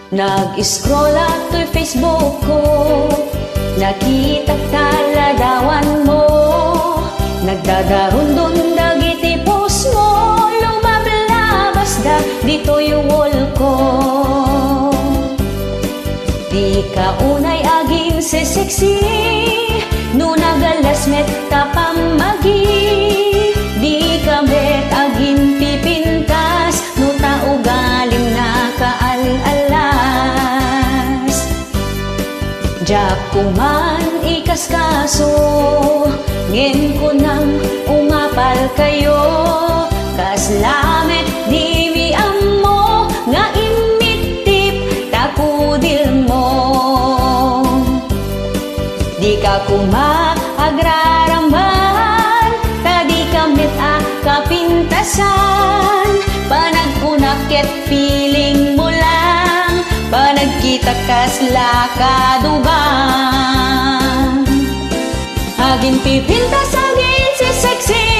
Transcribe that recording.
Nag-scroll to'y Facebook ko, nakita taladawan mo. Nagdadaron dun dagiti post mo, lumablabas da dito yung wall ko. Di ka unay aging sexy, no nagalas met tapamagi. Di ka met aging pipintas, no taugalim na kaalalas. Diyak ko man ikaskaso, ngin ko nang umapal kayo. Kaslamet di mi amo, nga imitip takudil mo. Di ka kumaagraramban, tadi kamit kapintasan. Panagkunakit feeling mo lang, panagkita kasla kadugang. Aging pipintas aging si sexy,